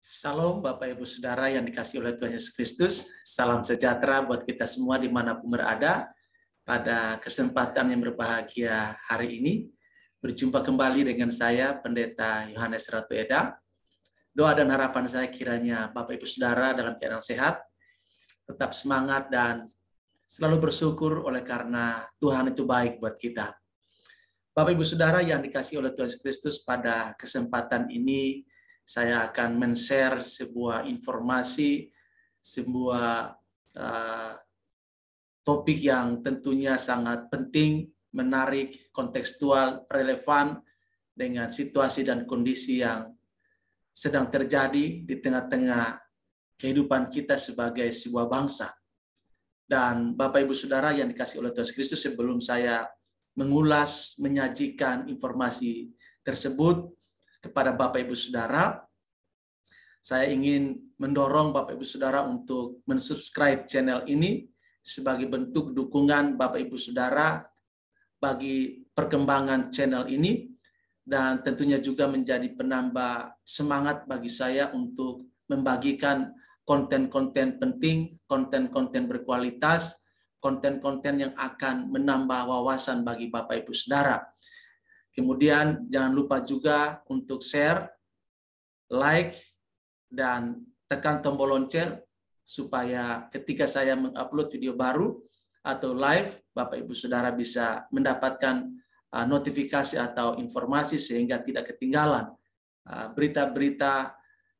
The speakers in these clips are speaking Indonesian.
Salam Bapak Ibu Saudara yang dikasihi oleh Tuhan Yesus Kristus. Salam sejahtera buat kita semua dimanapun berada. Pada kesempatan yang berbahagia hari ini, berjumpa kembali dengan saya, Pendeta Yohanes Ratu Eda. Doa dan harapan saya kiranya Bapak Ibu Saudara dalam keadaan sehat, tetap semangat dan selalu bersyukur oleh karena Tuhan itu baik buat kita. Bapak Ibu Saudara yang dikasihi oleh Tuhan Yesus Kristus, pada kesempatan ini saya akan men-share sebuah informasi, sebuah topik yang tentunya sangat penting, menarik, kontekstual, relevan dengan situasi dan kondisi yang sedang terjadi di tengah-tengah kehidupan kita sebagai sebuah bangsa. Dan Bapak Ibu Saudara yang dikasihi oleh Tuhan Kristus, sebelum saya mengulas, menyajikan informasi tersebut kepada Bapak Ibu Saudara, saya ingin mendorong Bapak Ibu Saudara untuk mensubscribe channel ini sebagai bentuk dukungan Bapak Ibu Saudara bagi perkembangan channel ini, dan tentunya juga menjadi penambah semangat bagi saya untuk membagikan konten-konten penting, konten-konten berkualitas, konten-konten yang akan menambah wawasan bagi Bapak Ibu Saudara. Kemudian jangan lupa juga untuk share, like, dan tekan tombol lonceng supaya ketika saya mengupload video baru atau live, Bapak Ibu Saudara bisa mendapatkan notifikasi atau informasi sehingga tidak ketinggalan berita-berita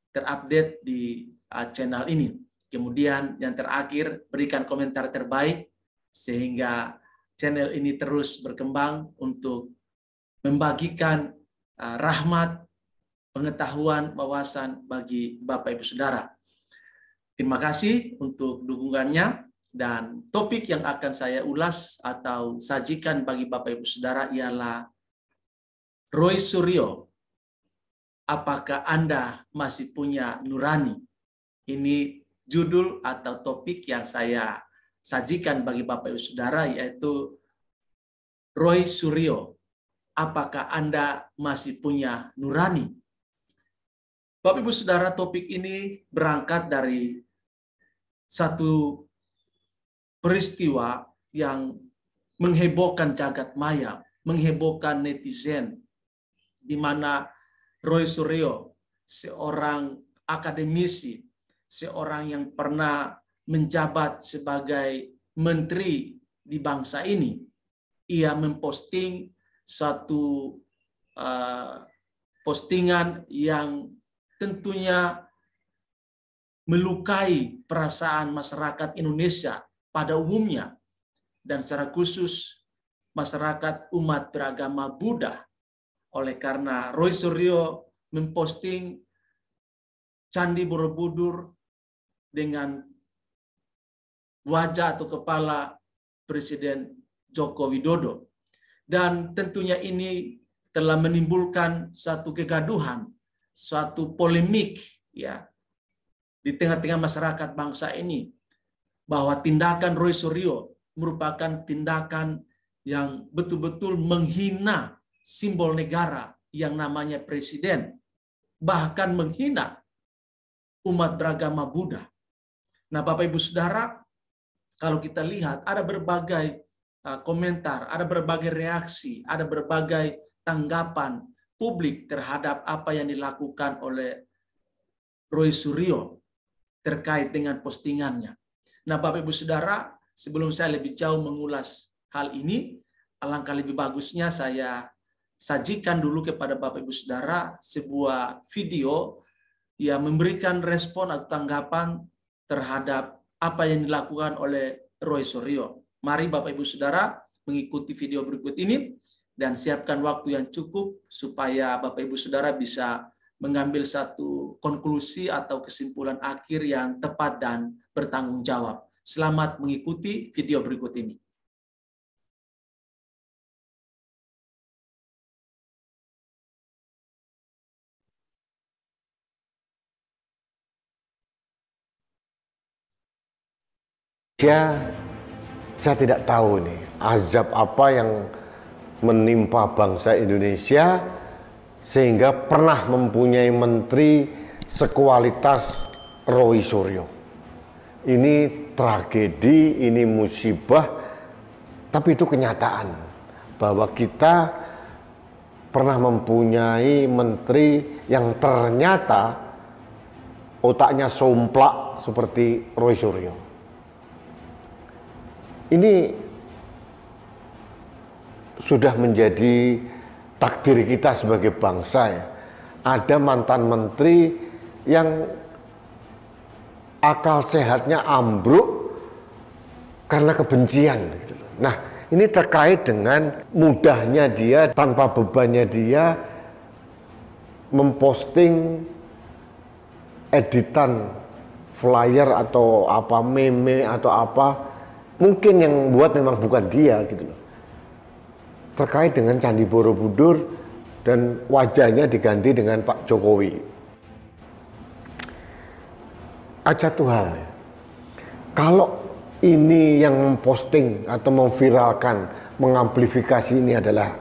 terupdate di channel ini. Kemudian yang terakhir, berikan komentar terbaik sehingga channel ini terus berkembang untuk membagikan rahmat, pengetahuan, wawasan bagi Bapak Ibu Saudara. Terima kasih untuk dukungannya, dan topik yang akan saya ulas atau sajikan bagi Bapak Ibu Saudara ialah Roy Suryo, apakah Anda masih punya nurani? Ini judul atau topik yang saya sajikan bagi Bapak Ibu Saudara, yaitu Roy Suryo, apakah Anda masih punya nurani? Bapak Ibu Saudara, topik ini berangkat dari satu peristiwa yang menghebohkan jagat maya, menghebohkan netizen, di mana Roy Suryo, seorang akademisi, seorang yang pernah menjabat sebagai menteri di bangsa ini, ia memposting satu postingan yang tentunya melukai perasaan masyarakat Indonesia pada umumnya, dan secara khusus masyarakat umat beragama Buddha. Oleh karena Roy Suryo memposting Candi Borobudur dengan wajah atau kepala Presiden Joko Widodo. Dan tentunya ini telah menimbulkan suatu kegaduhan, suatu polemik ya di tengah-tengah masyarakat bangsa ini, bahwa tindakan Roy Suryo merupakan tindakan yang betul-betul menghina simbol negara yang namanya presiden, bahkan menghina umat beragama Buddha. Nah, Bapak Ibu Saudara, kalau kita lihat ada berbagai komentar, ada berbagai reaksi, ada berbagai tanggapan publik terhadap apa yang dilakukan oleh Roy Suryo terkait dengan postingannya. Nah, Bapak Ibu Saudara, sebelum saya lebih jauh mengulas hal ini, alangkah lebih bagusnya saya sajikan dulu kepada Bapak Ibu Saudara sebuah video yang memberikan respon atau tanggapan terhadap apa yang dilakukan oleh Roy Suryo. Mari Bapak Ibu Saudara mengikuti video berikut ini dan siapkan waktu yang cukup supaya Bapak Ibu Saudara bisa mengambil satu konklusi atau kesimpulan akhir yang tepat dan bertanggung jawab. Selamat mengikuti video berikut ini. Saya tidak tahu nih azab apa yang menimpa bangsa Indonesia sehingga pernah mempunyai menteri sekualitas Roy Suryo. Ini tragedi, ini musibah, tapi itu kenyataan bahwa kita pernah mempunyai menteri yang ternyata otaknya somplak seperti Roy Suryo. Ini sudah menjadi takdir kita sebagai bangsa ya. Ada mantan menteri yang akal sehatnya ambruk karena kebencian gitu loh. Nah, ini terkait dengan mudahnya dia, tanpa bebannya dia memposting editan flyer atau apa, meme atau apa, mungkin yang buat memang bukan dia gitu loh. Terkait dengan Candi Borobudur dan wajahnya diganti dengan Pak Jokowi. Ada satu hal, kalau ini yang memposting atau memviralkan, mengamplifikasi ini adalah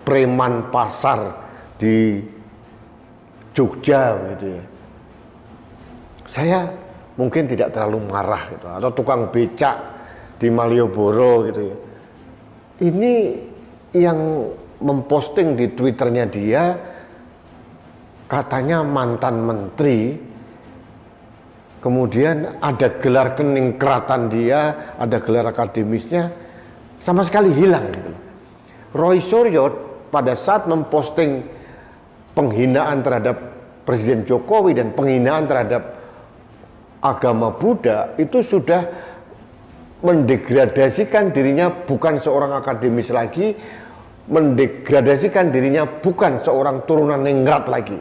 preman pasar di Jogja gitu ya, saya mungkin tidak terlalu marah gitu, atau tukang becak di Malioboro gitu ya. Ini yang memposting di Twitternya dia, katanya mantan menteri, kemudian ada gelar keningkratan dia, ada gelar akademisnya, sama sekali hilang gitu. Roy Suryo pada saat memposting penghinaan terhadap Presiden Jokowi dan penghinaan terhadap agama Buddha, itu sudah mendegradasikan dirinya bukan seorang akademis lagi, mendegradasikan dirinya bukan seorang turunan ningrat lagi.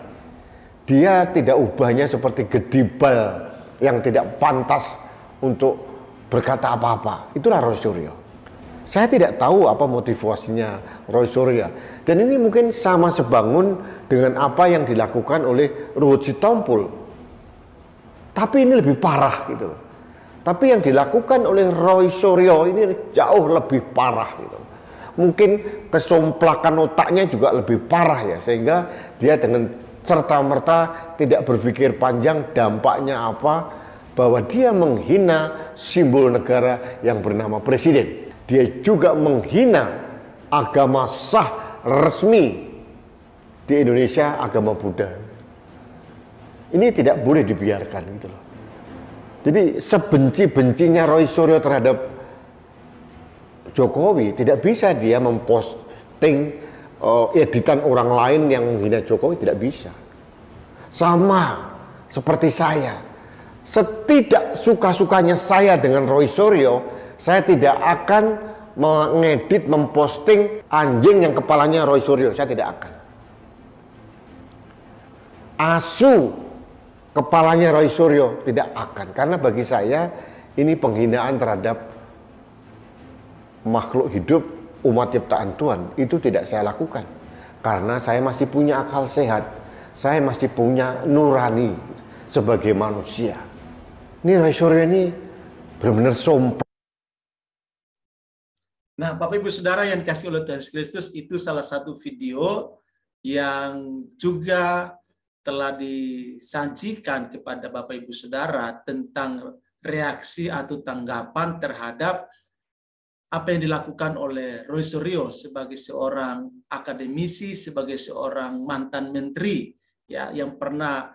Dia tidak ubahnya seperti gedibal yang tidak pantas untuk berkata apa-apa. Itulah Roy Suryo. Saya tidak tahu apa motivasinya Roy Suryo. Dan ini mungkin sama sebangun dengan apa yang dilakukan oleh Ruhut Sitompul. Tapi ini lebih parah gitu. Tapi yang dilakukan oleh Roy Suryo ini jauh lebih parah gitu. Mungkin kesomplakan otaknya juga lebih parah ya, sehingga dia dengan serta-merta tidak berpikir panjang dampaknya apa, bahwa dia menghina simbol negara yang bernama presiden. Dia juga menghina agama sah resmi di Indonesia, agama Buddha. Ini tidak boleh dibiarkan gitu loh. Jadi sebenci-bencinya Roy Suryo terhadap Jokowi, tidak bisa dia memposting editan orang lain yang menghina Jokowi, tidak bisa. Sama seperti saya, setidak suka-sukanya saya dengan Roy Suryo, saya tidak akan mengedit, memposting anjing yang kepalanya Roy Suryo, saya tidak akan. Asu kepalanya Roy Suryo, tidak akan. Karena bagi saya ini penghinaan terhadap makhluk hidup, umat ciptaan Tuhan. Itu tidak saya lakukan karena saya masih punya akal sehat, saya masih punya nurani sebagai manusia. Ini Roy Suryo ini benar-benar sompral. Nah, Bapak Ibu Saudara yang dikasihi oleh Tuhan Yesus Kristus, itu salah satu video yang juga telah disajikan kepada Bapak Ibu Saudara tentang reaksi atau tanggapan terhadap apa yang dilakukan oleh Roy Suryo sebagai seorang akademisi, sebagai seorang mantan menteri ya, yang pernah,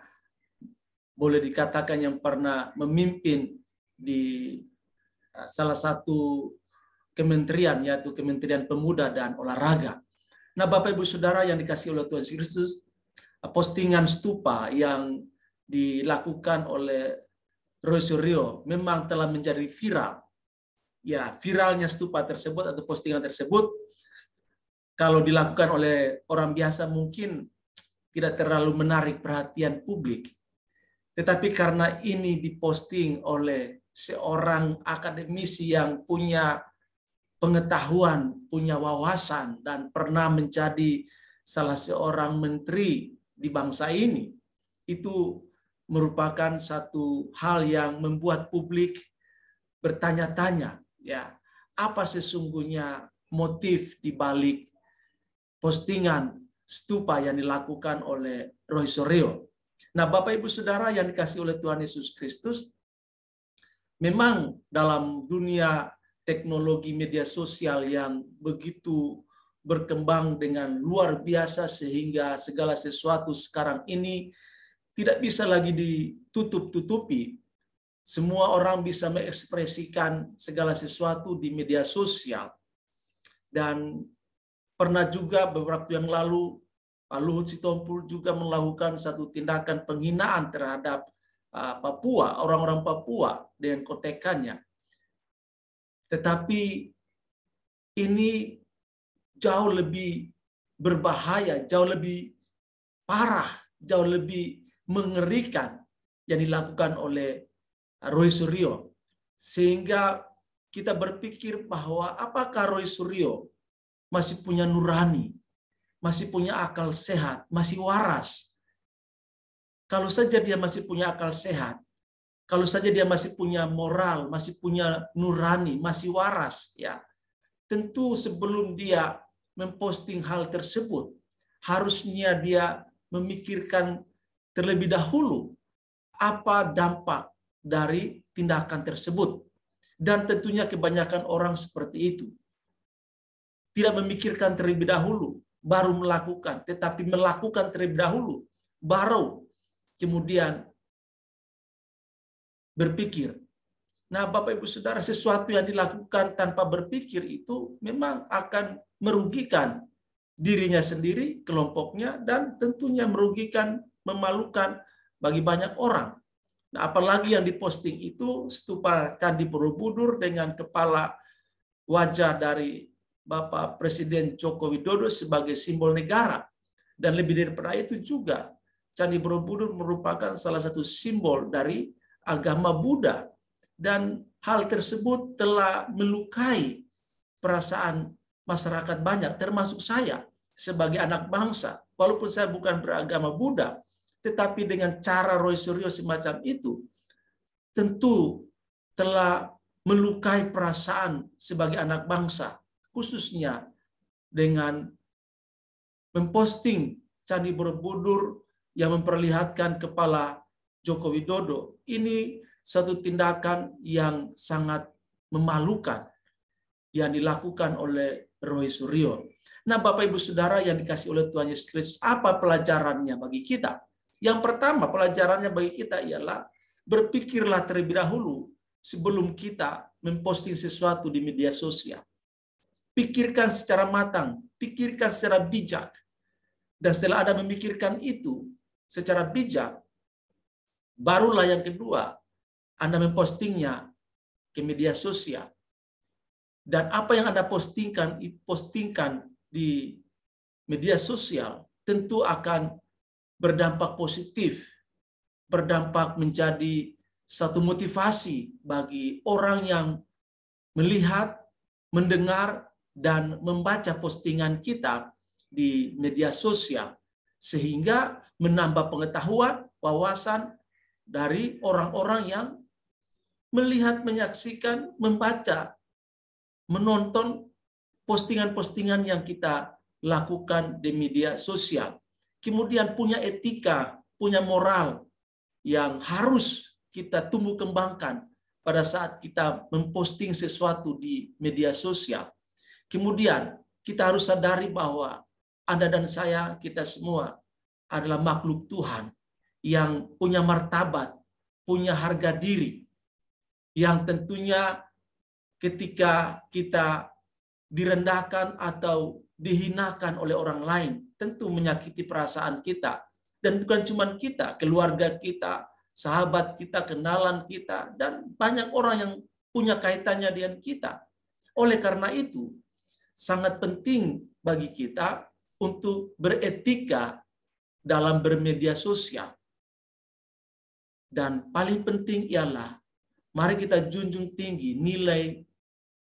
boleh dikatakan yang pernah memimpin di salah satu kementerian, yaitu Kementerian Pemuda dan Olahraga. Nah, Bapak Ibu Saudara yang dikasihi oleh Tuhan Yesus Kristus, postingan stupa yang dilakukan oleh Roy Suryo memang telah menjadi viral. Ya, viralnya stupa tersebut atau postingan tersebut, kalau dilakukan oleh orang biasa mungkin tidak terlalu menarik perhatian publik. Tetapi karena ini diposting oleh seorang akademisi yang punya pengetahuan, punya wawasan, dan pernah menjadi salah seorang menteri di bangsa ini, itu merupakan satu hal yang membuat publik bertanya-tanya, ya, apa sesungguhnya motif di balik postingan stupa yang dilakukan oleh Roy Suryo. Nah, Bapak Ibu Saudara yang dikasihi oleh Tuhan Yesus Kristus, memang dalam dunia teknologi media sosial yang begitu berkembang dengan luar biasa sehingga segala sesuatu sekarang ini tidak bisa lagi ditutup-tutupi. Semua orang bisa mengekspresikan segala sesuatu di media sosial. Dan pernah juga beberapa waktu yang lalu Pak Luhut Sitompul juga melakukan satu tindakan penghinaan terhadap Papua, orang-orang Papua dengan kotekannya. Tetapi ini jauh lebih berbahaya, jauh lebih parah, jauh lebih mengerikan yang dilakukan oleh Roy Suryo. Sehingga kita berpikir bahwa apakah Roy Suryo masih punya nurani, masih punya akal sehat, masih waras. Kalau saja dia masih punya akal sehat, kalau saja dia masih punya moral, masih punya nurani, masih waras, ya. Tentu sebelum dia memposting hal tersebut, harusnya dia memikirkan terlebih dahulu apa dampak dari tindakan tersebut. Dan tentunya kebanyakan orang seperti itu. Tidak memikirkan terlebih dahulu, baru melakukan. Tetapi melakukan terlebih dahulu, baru kemudian berpikir. Nah, Bapak Ibu Saudara, sesuatu yang dilakukan tanpa berpikir itu memang akan merugikan dirinya sendiri, kelompoknya, dan tentunya merugikan, memalukan bagi banyak orang. Nah, apalagi yang diposting itu stupa Candi Borobudur dengan kepala wajah dari Bapak Presiden Joko Widodo sebagai simbol negara. Dan lebih daripada itu juga, Candi Borobudur merupakan salah satu simbol dari agama Buddha. Dan hal tersebut telah melukai perasaan masyarakat banyak, termasuk saya sebagai anak bangsa. Walaupun saya bukan beragama Buddha, tetapi dengan cara Roy Suryo semacam itu, tentu telah melukai perasaan sebagai anak bangsa, khususnya dengan memposting Candi Borobudur yang memperlihatkan kepala Joko Widodo. Ini satu tindakan yang sangat memalukan yang dilakukan oleh Roy Suryo. Nah, Bapak Ibu Saudara yang dikasihi oleh Tuhan Yesus Kristus, apa pelajarannya bagi kita? Yang pertama, pelajarannya bagi kita ialah berpikirlah terlebih dahulu sebelum kita memposting sesuatu di media sosial. Pikirkan secara matang, pikirkan secara bijak. Dan setelah Anda memikirkan itu secara bijak, barulah yang kedua, Anda mempostingnya ke media sosial. Dan apa yang Anda postingkan di media sosial tentu akan berdampak positif, berdampak menjadi satu motivasi bagi orang yang melihat, mendengar, dan membaca postingan kita di media sosial, sehingga menambah pengetahuan, wawasan dari orang-orang yang melihat, menyaksikan, membaca, menonton postingan-postingan yang kita lakukan di media sosial. Kemudian punya etika, punya moral yang harus kita tumbuh kembangkan pada saat kita memposting sesuatu di media sosial. Kemudian kita harus sadari bahwa Anda dan saya, kita semua adalah makhluk Tuhan yang punya martabat, punya harga diri, yang tentunya ketika kita direndahkan atau dihinakan oleh orang lain, tentu menyakiti perasaan kita. Dan bukan cuma kita, keluarga kita, sahabat kita, kenalan kita, dan banyak orang yang punya kaitannya dengan kita. Oleh karena itu, sangat penting bagi kita untuk beretika dalam bermedia sosial. Dan paling penting ialah, mari kita junjung tinggi nilai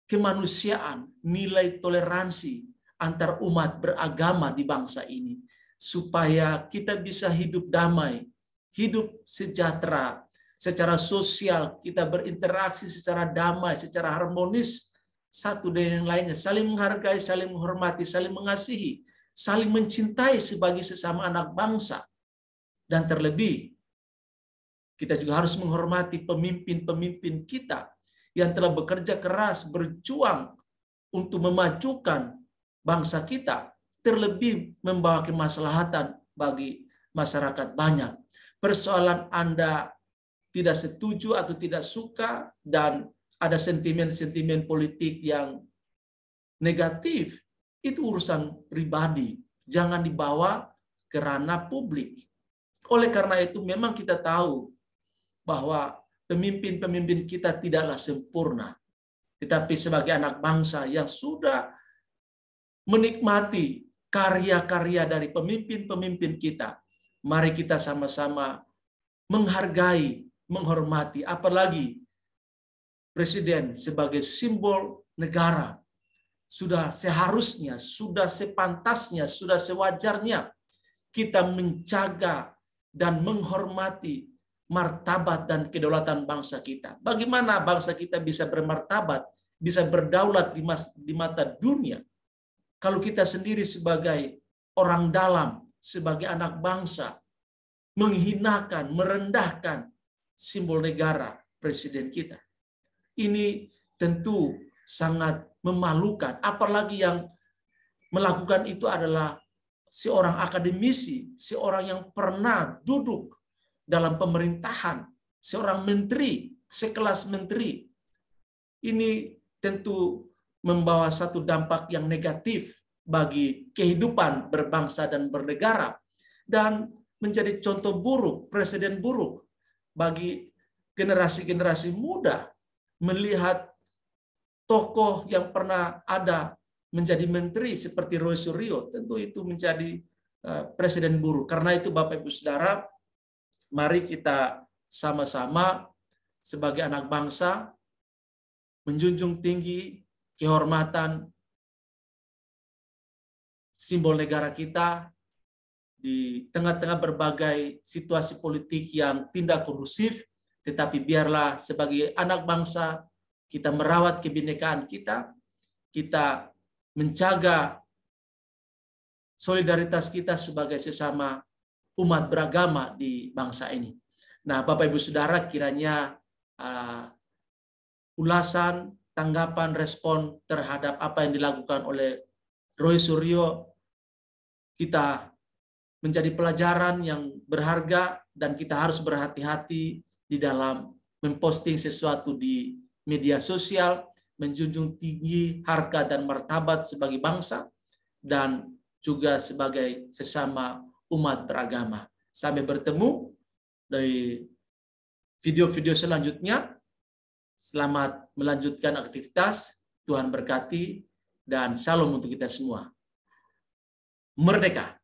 kemanusiaan, nilai toleransi antar umat beragama di bangsa ini, supaya kita bisa hidup damai, hidup sejahtera, secara sosial kita berinteraksi secara damai, secara harmonis satu dengan yang lainnya, saling menghargai, saling menghormati, saling mengasihi, saling mencintai sebagai sesama anak bangsa. Dan terlebih, kita juga harus menghormati pemimpin-pemimpin kita yang telah bekerja keras, berjuang untuk memajukan bangsa kita, terlebih membawa kemaslahatan bagi masyarakat banyak. Persoalan Anda tidak setuju atau tidak suka dan ada sentimen-sentimen politik yang negatif, itu urusan pribadi, jangan dibawa ke ranah publik. Oleh karena itu memang kita tahu bahwa pemimpin-pemimpin kita tidaklah sempurna, tetapi sebagai anak bangsa yang sudah menikmati karya-karya dari pemimpin-pemimpin kita, mari kita sama-sama menghargai, menghormati, apalagi Presiden sebagai simbol negara. Sudah seharusnya, sudah sepantasnya, sudah sewajarnya kita menjaga dan menghormati martabat dan kedaulatan bangsa kita. Bagaimana bangsa kita bisa bermartabat, bisa berdaulat di mata dunia, kalau kita sendiri sebagai orang dalam, sebagai anak bangsa, menghinakan, merendahkan simbol negara presiden kita. Ini tentu sangat memalukan, apalagi yang melakukan itu adalah seorang akademisi, seorang yang pernah duduk dalam pemerintahan, seorang menteri, sekelas menteri. Ini tentu membawa satu dampak yang negatif bagi kehidupan berbangsa dan bernegara, dan menjadi contoh buruk, presiden buruk bagi generasi-generasi muda melihat tokoh yang pernah ada menjadi menteri seperti Roy Suryo. Tentu itu menjadi presiden buruk. Karena itu Bapak Ibu Saudara, mari kita sama-sama sebagai anak bangsa menjunjung tinggi kehormatan simbol negara kita di tengah-tengah berbagai situasi politik yang tidak kondusif, tetapi biarlah sebagai anak bangsa kita merawat kebinekaan kita, kita menjaga solidaritas kita sebagai sesama umat beragama di bangsa ini. Nah, Bapak Ibu Saudara, kiranya ulasan, tanggapan, respon terhadap apa yang dilakukan oleh Roy Suryo kita menjadi pelajaran yang berharga, dan kita harus berhati-hati di dalam memposting sesuatu di media sosial, menjunjung tinggi harkat dan martabat sebagai bangsa dan juga sebagai sesama umat beragama. Sampai bertemu dari video-video selanjutnya. Selamat melanjutkan aktivitas, Tuhan berkati, dan salam untuk kita semua. Merdeka!